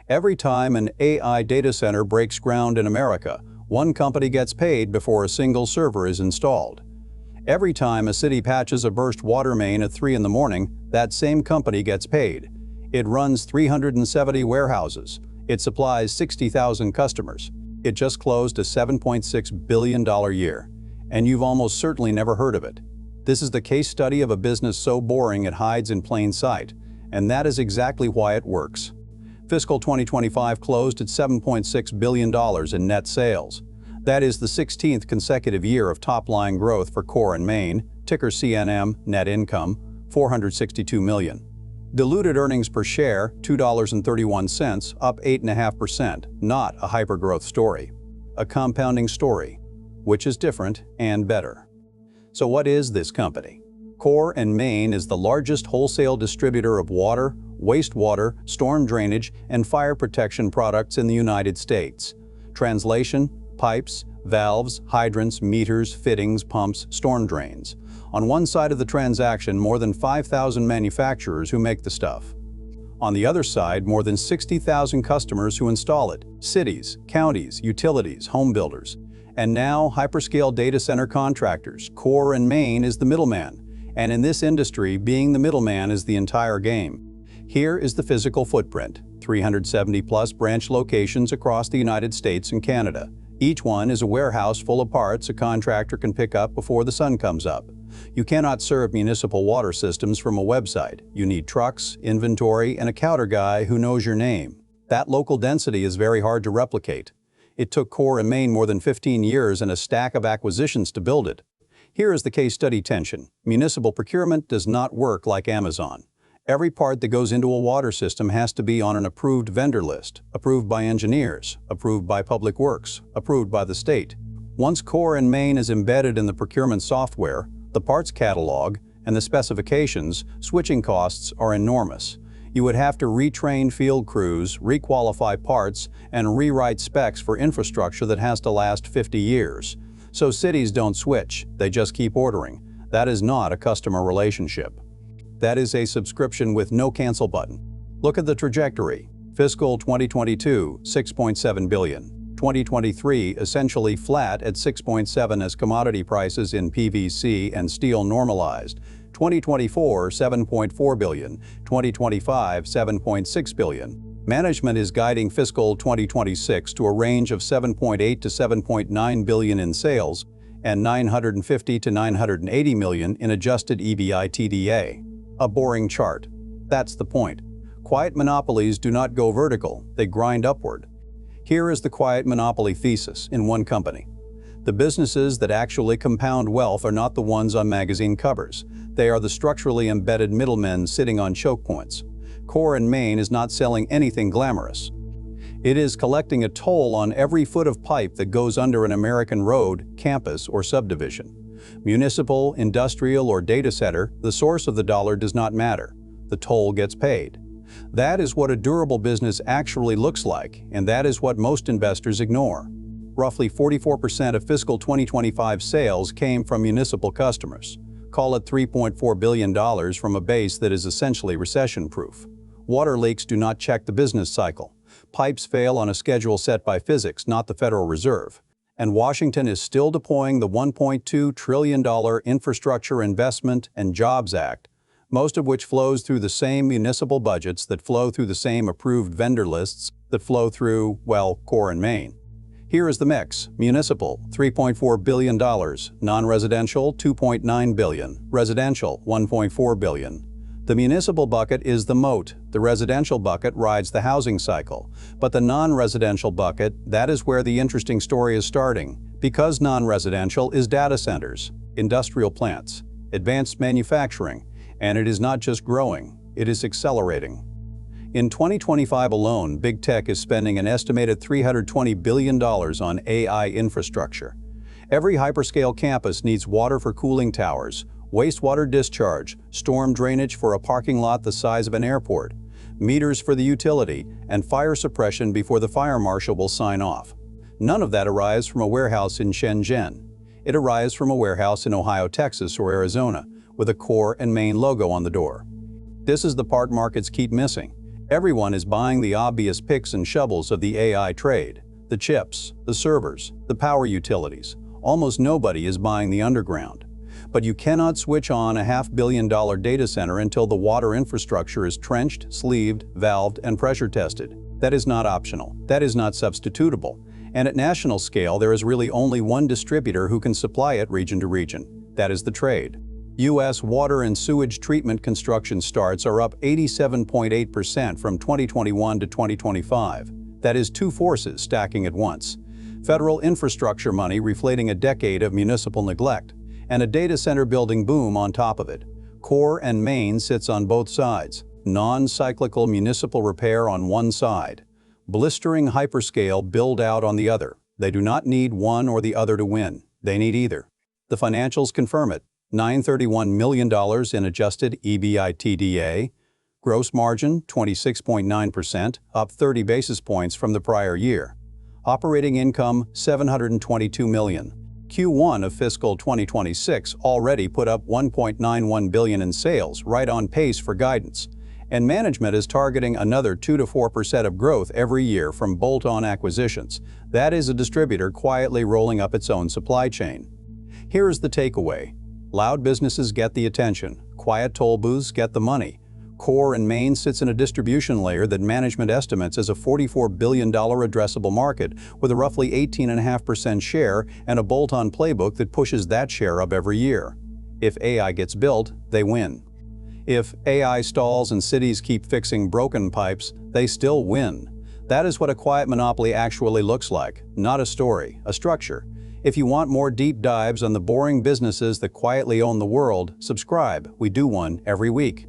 Every time an AI data center breaks ground in America, one company gets paid before a single server is installed. Every time a city patches a burst water main at 3 in the morning, that same company gets paid. It runs 370 warehouses. It supplies 60,000 customers. It just closed a $7.6 billion year. And you've almost certainly never heard of it. This is the case study of a business so boring it hides in plain sight. And that is exactly why it works. Fiscal 2025 closed at $7.6 billion in net sales. That is the 16th consecutive year of top-line growth for Core and Main, ticker CNM, net income, $462 million. Diluted earnings per share, $2.31, up 8.5%, not a hypergrowth story. A compounding story, which is different and better. So what is this company? Core and Main is the largest wholesale distributor of water, wastewater, storm drainage, and fire protection products in the United States. Translation: pipes, valves, hydrants, meters, fittings, pumps, storm drains. On one side of the transaction, more than 5,000 manufacturers who make the stuff. On the other side, more than 60,000 customers who install it, cities, counties, utilities, home builders. And now, hyperscale data center contractors. Core and Main is the middleman. And in this industry, being the middleman is the entire game. Here is the physical footprint: 370-plus branch locations across the United States and Canada. Each one is a warehouse full of parts a contractor can pick up before the sun comes up. You cannot serve municipal water systems from a website. You need trucks, inventory, and a counter guy who knows your name. That local density is very hard to replicate. It took Core and Main more than 15 years and a stack of acquisitions to build it. Here is the case study tension. Municipal procurement does not work like Amazon. Every part that goes into a water system has to be on an approved vendor list, approved by engineers, approved by Public Works, approved by the state. Once Core and Main is embedded in the procurement software, the parts catalog, and the specifications, switching costs are enormous. You would have to retrain field crews, requalify parts, and rewrite specs for infrastructure that has to last 50 years. So cities don't switch, they just keep ordering. That is not a customer relationship. That is a subscription with no cancel button. Look at the trajectory. Fiscal 2022, $6.7 billion. 2023, essentially flat at $6.7 as commodity prices in PVC and steel normalized. 2024, $7.4 billion. 2025, $7.6 billion. Management is guiding fiscal 2026 to a range of $7.8 to $7.9 billion in sales and $950 to $980 million in adjusted EBITDA. A boring chart. That's the point. Quiet monopolies do not go vertical, they grind upward. Here is the quiet monopoly thesis in one company. The businesses that actually compound wealth are not the ones on magazine covers. They are the structurally embedded middlemen sitting on choke points. Core and Main is not selling anything glamorous. It is collecting a toll on every foot of pipe that goes under an American road, campus, or subdivision. Municipal, industrial, or data center, the source of the dollar does not matter. The toll gets paid. That is what a durable business actually looks like, and that is what most investors ignore. Roughly 44% of fiscal 2025 sales came from municipal customers. Call it $3.4 billion from a base that is essentially recession-proof. Water leaks do not check the business cycle. Pipes fail on a schedule set by physics, not the Federal Reserve. And Washington is still deploying the $1.2 trillion Infrastructure Investment and Jobs Act, most of which flows through the same municipal budgets that flow through the same approved vendor lists that flow through, well, Core and Main. Here is the mix. Municipal, $3.4 billion. Non-residential, $2.9 billion. Residential, $1.4 billion. The municipal bucket is the moat. The residential bucket rides the housing cycle. But the non-residential bucket, that is where the interesting story is starting. Because non-residential is data centers, industrial plants, advanced manufacturing, and it is not just growing, it is accelerating. In 2025 alone, big tech is spending an estimated $320 billion on AI infrastructure. Every hyperscale campus needs water for cooling towers, wastewater discharge, storm drainage for a parking lot the size of an airport, meters for the utility, and fire suppression before the fire marshal will sign off. None of that arrives from a warehouse in Shenzhen. It arrives from a warehouse in Ohio, Texas, or Arizona, with a Core and Main logo on the door. This is the part markets keep missing. Everyone is buying the obvious picks and shovels of the AI trade. The chips, the servers, the power utilities. Almost nobody is buying the underground. But you cannot switch on a $500 million data center until the water infrastructure is trenched, sleeved, valved, and pressure tested. That is not optional. That is not substitutable. And at national scale, there is really only one distributor who can supply it region to region. That is the trade. U.S. water and sewage treatment construction starts are up 87.8% from 2021 to 2025. That is two forces stacking at once. Federal infrastructure money reflating a decade of municipal neglect, and a data center building boom on top of it. Core and main sits on both sides. Non-cyclical municipal repair on one side. Blistering hyperscale build-out on the other. They do not need one or the other to win. They need either. The financials confirm it. $931 million in adjusted EBITDA. Gross margin 26.9%, up 30 basis points from the prior year. Operating income $722 million. Q1 of fiscal 2026 already put up $1.91 billion in sales, right on pace for guidance. And management is targeting another 2 to 4% of growth every year from bolt-on acquisitions. That is a distributor quietly rolling up its own supply chain. Here is the takeaway. Loud businesses get the attention. Quiet toll booths get the money. Core and main sits in a distribution layer that management estimates as a $44 billion addressable market with a roughly 18.5% share and a bolt-on playbook that pushes that share up every year. If AI gets built, they win. If AI stalls and cities keep fixing broken pipes, they still win. That is what a quiet monopoly actually looks like, not a story, a structure. If you want more deep dives on the boring businesses that quietly own the world, subscribe. We do one every week.